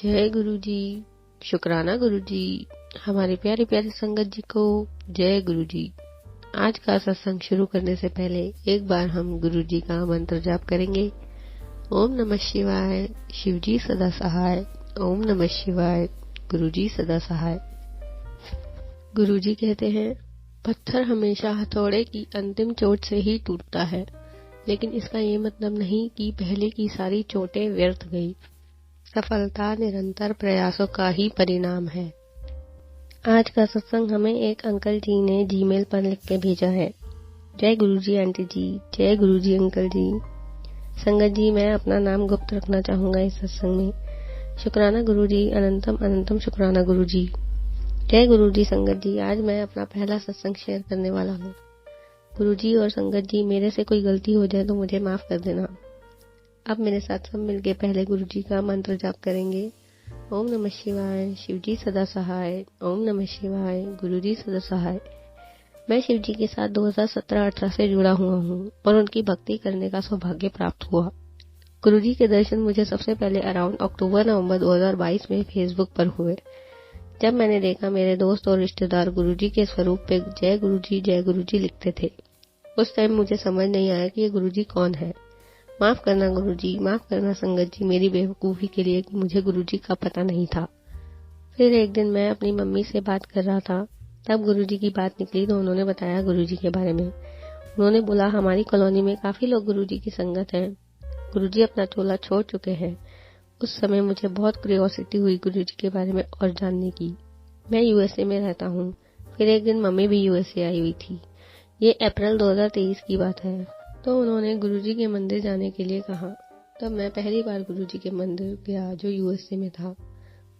जय गुरु जी। शुक्राना गुरु जी। हमारे प्यारे प्यारे संगत जी को जय गुरु जी। आज का सत्संग शुरू करने से पहले एक बार हम गुरु जी का मंत्र जाप करेंगे। ओम नमः शिवाय, शिव जी सदा सहाय। ओम नमः शिवाय, गुरु जी सदा सहाय। गुरु जी कहते हैं, पत्थर हमेशा हथौड़े की अंतिम चोट से ही टूटता है, लेकिन इसका ये मतलब नहीं कि पहले की सारी चोटें व्यर्थ गई। सफलता निरंतर प्रयासों का ही परिणाम है। आज का सत्संग हमें एक अंकल जी ने जीमेल पर लिख के भेजा है। जय गुरु जी आंटी जी, जय गुरु जी अंकल जी। संगत जी, मैं अपना नाम गुप्त रखना चाहूंगा इस सत्संग में। शुक्राना गुरु जी, अनंतम अनंतम शुक्राना गुरु जी। जय गुरु जी। संगत जी, आज मैं अपना पहला सत्संग शेयर करने वाला हूँ। गुरु जी और संगत जी, मेरे से कोई गलती हो जाए तो मुझे माफ कर देना। अब मेरे साथ सब मिलके पहले गुरु जी का मंत्र जाप करेंगे। ओम नमः शिवाय, शिव जी सदा सहाय। ओम नमः शिवाय, गुरु जी सदा सहाय। मैं शिव जी के साथ 2017-18 से जुड़ा हुआ हूँ और उनकी भक्ति करने का सौभाग्य प्राप्त हुआ। गुरु जी के दर्शन मुझे सबसे पहले अराउंड अक्टूबर-नवंबर 2022 में फेसबुक पर हुए, जब मैंने देखा मेरे दोस्त और रिश्तेदार गुरु जी के स्वरूप पे जय गुरु जी लिखते थे। उस टाइम मुझे समझ नहीं आया कि ये गुरु जी कौन है। माफ करना गुरुजी, माफ करना संगत जी मेरी बेवकूफ़ी के लिए कि मुझे गुरुजी का पता नहीं था। फिर एक दिन मैं अपनी मम्मी से बात कर रहा था, तब गुरुजी की बात निकली तो उन्होंने बताया गुरुजी के बारे में। उन्होंने बोला, हमारी कॉलोनी में काफ़ी लोग गुरुजी की संगत हैं। गुरुजी अपना चोला छोड़ चुके हैं। उस समय मुझे बहुत क्यूरियोसिटी हुई गुरुजी के बारे में और जानने की। मैं यूएसए में रहता हूँ। फिर एक दिन मम्मी भी यूएसए आई हुई थी। ये अप्रैल 2023 की बात है। तो उन्होंने गुरुजी के मंदिर जाने के लिए कहा। तब मैं पहली बार गुरुजी के मंदिर गया जो यूएसए में था।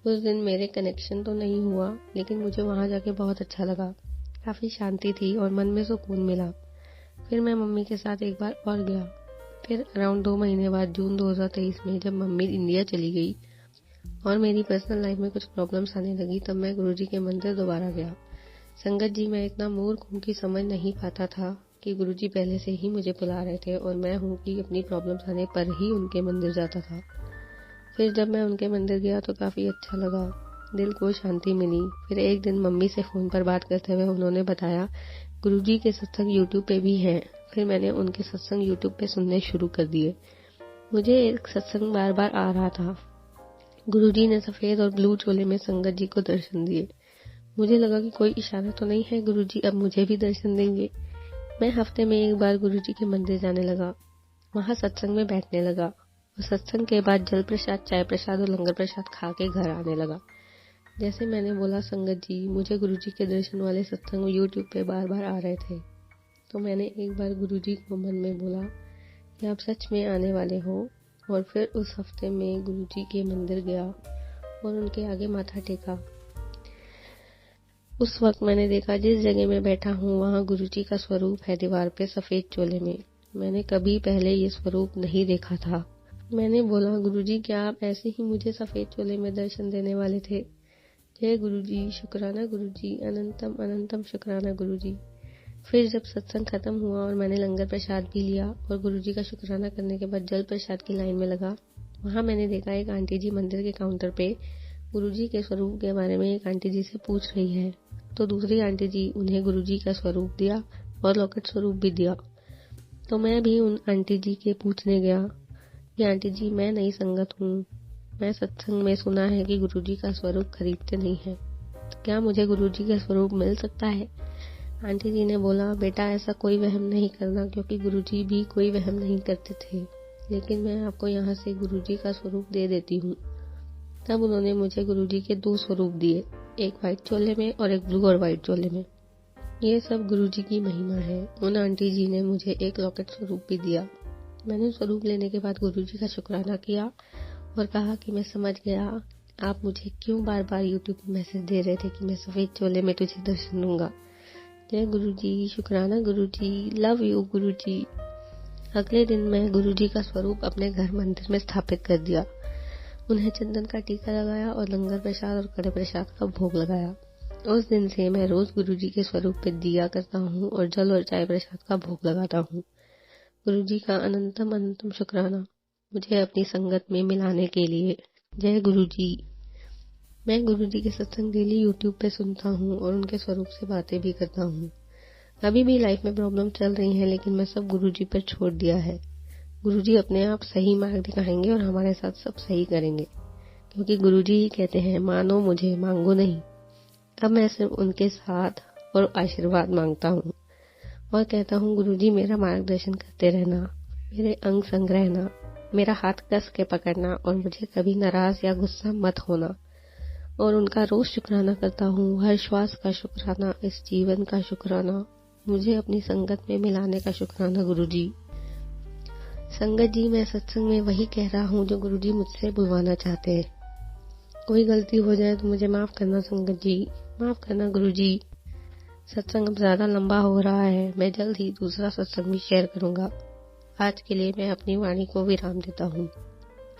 उस दिन मेरे कनेक्शन तो नहीं हुआ, लेकिन मुझे वहां जाके बहुत अच्छा लगा। काफी शांति थी और मन में सुकून मिला। फिर मैं मम्मी के साथ एक बार और गया। फिर अराउंड 2 महीने बाद जून 2023 में जब मम्मी इंडिया चली गई और मेरी पर्सनल लाइफ में कुछ प्रॉब्लम्स आने लगी, तब मैं गुरुजी के मंदिर दोबारा गया। संगत जी, मैं इतना मूर्ख हूँ कि समझ नहीं पाता था कि गुरुजी पहले से ही मुझे बुला रहे थे और मैं हूँ कि अपनी प्रॉब्लम्स आने पर ही उनके मंदिर जाता था। फिर जब मैं उनके मंदिर गया तो काफ़ी अच्छा लगा, दिल को शांति मिली। फिर एक दिन मम्मी से फ़ोन पर बात करते हुए उन्होंने बताया गुरुजी के सत्संग यूट्यूब पे भी हैं। फिर मैंने उनके सत्संग यूट्यूब पे सुनने शुरू कर दिए। मुझे एक सत्संग बार बार आ रहा था। गुरुजी ने सफ़ेद और ब्लू चोले में संगत जी को दर्शन दिए। मुझे लगा कि कोई इशारा तो नहीं है, गुरुजी अब मुझे भी दर्शन देंगे। मैं हफ्ते में एक बार गुरुजी के मंदिर जाने लगा, वहां सत्संग में बैठने लगा और सत्संग के बाद जल प्रसाद, चाय प्रसाद और लंगर प्रसाद खा के घर आने लगा। जैसे मैंने बोला, संगत जी मुझे गुरुजी के दर्शन वाले सत्संग यूट्यूब पे बार बार आ रहे थे, तो मैंने एक बार गुरुजी को मन में बोला कि आप सच में आने वाले हो। और फिर उस हफ्ते में गुरुजी के मंदिर गया और उनके आगे माथा टेका। उस वक्त मैंने देखा जिस जगह में बैठा हूँ वहाँ गुरुजी का स्वरूप है दीवार पे सफेद चोले में। मैंने कभी पहले ये स्वरूप नहीं देखा था। मैंने बोला, गुरुजी क्या आप ऐसे ही मुझे सफेद चोले में दर्शन देने वाले थे? जय गुरुजी, शुक्राना गुरुजी, अनंतम अनंतम शुक्राना गुरुजी। फिर जब सत्संग खत्म हुआ और मैंने लंगर प्रसाद भी लिया और गुरुजी का शुक्राना करने के बाद जल प्रसाद की लाइन में लगा, वहाँ मैंने देखा एक आंटी जी मंदिर के काउंटर पे गुरुजी के स्वरूप के बारे में एक आंटी जी से पूछ रही है, तो दूसरी आंटी जी उन्हें गुरुजी का स्वरूप दिया और लॉकेट स्वरूप भी दिया। तो मैं भी उन आंटी जी के पूछने गया कि आंटी जी, मैं नई संगत हूँ, मैं सत्संग में सुना है कि गुरुजी का स्वरूप खरीदते नहीं है, तो क्या मुझे गुरुजी का स्वरूप मिल सकता है? आंटी जी ने बोला, बेटा ऐसा कोई वहम नहीं करना, क्योंकि गुरुजी भी कोई वहम नहीं करते थे, लेकिन मैं आपको यहाँ से गुरुजी का स्वरूप दे देती हूँ। तब उन्होंने मुझे गुरुजी के 2 स्वरूप दिए, एक व्हाइट चोले में और एक ब्लू और व्हाइट चोले में। ये सब गुरुजी की महिमा है। उन आंटी जी ने मुझे एक लॉकेट स्वरूप भी दिया। मैंने स्वरूप लेने के बाद गुरुजी का शुक्राना किया और कहा कि मैं समझ गया आप मुझे क्यों बार बार यूट्यूब पे मैसेज दे रहे थे कि मैं सफेद चोले में तुझे दर्शन दूंगा। जय गुरुजी, शुक्राना गुरुजी, लव यू गुरुजी। अगले दिन मैं गुरुजी का स्वरूप अपने घर मंदिर में स्थापित कर दिया। उन्हें चंदन का टीका लगाया और लंगर प्रसाद और कड़े प्रसाद का भोग लगाया। उस दिन से मैं रोज गुरुजी के स्वरूप पे दिया करता हूँ और जल और चाय प्रसाद का भोग लगाता हूँ। गुरुजी का अनंतम अनंतम शुक्राना मुझे अपनी संगत में मिलाने के लिए। जय गुरुजी। मैं गुरुजी के सत्संग डेली यूट्यूब पे सुनता हूँ और उनके स्वरूप से बातें भी करता हूँ। अभी भी लाइफ में प्रॉब्लम चल रही है, लेकिन मैं सब गुरुजी पर छोड़ दिया है। गुरुजी अपने आप सही मार्ग दिखाएंगे और हमारे साथ सब सही करेंगे, क्योंकि गुरुजी ही कहते हैं, मानो मुझे, मांगो नहीं। अब मैं सिर्फ उनके साथ और आशीर्वाद मांगता हूँ और कहता हूँ, गुरुजी मेरा मार्गदर्शन करते रहना, मेरे अंग संग रहना, मेरा हाथ कस के पकड़ना और मुझे कभी नाराज या गुस्सा मत होना। और उनका रोज शुक्राना करता हूँ, हर श्वास का शुक्राना, इस जीवन का शुक्राना, मुझे अपनी संगत में मिलाने का शुक्राना गुरुजी। संगत जी, मैं सत्संग में वही कह रहा हूँ जो गुरुजी मुझसे बुलवाना चाहते हैं। कोई गलती हो जाए तो मुझे माफ करना संगत जी, माफ करना गुरुजी। सत्संग अब ज्यादा लंबा हो रहा है, मैं जल्द ही दूसरा सत्संग भी शेयर करूंगा। आज के लिए मैं अपनी वाणी को विराम देता हूँ।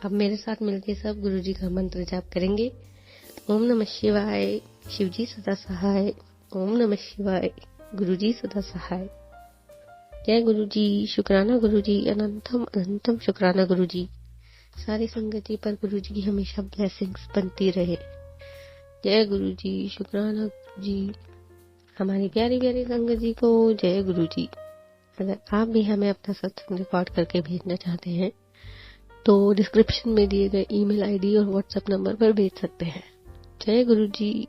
अब मेरे साथ मिलकर सब गुरुजी का मंत्र जाप करेंगे। ओम नमः शिवाय, शिवजी सदा सहाय। ओम नमः शिवाय, गुरुजी सदा सहाय। जय गुरुजी, शुक्राना गुरुजी, अनंतम अनंतम शुक्राना गुरुजी। सारी संगत जी पर गुरुजी की हमेशा ब्लेसिंग्स बनती रहे। जय गुरुजी, शुक्राना गुरुजी। हमारी प्यारी प्यारी संगत जी को जय गुरुजी। अगर आप भी हमें अपना सत्संग रिकॉर्ड करके भेजना चाहते हैं तो डिस्क्रिप्शन में दिए गए ईमेल आईडी और व्हाट्सएप नंबर पर भेज सकते हैं। जय गुरुजी।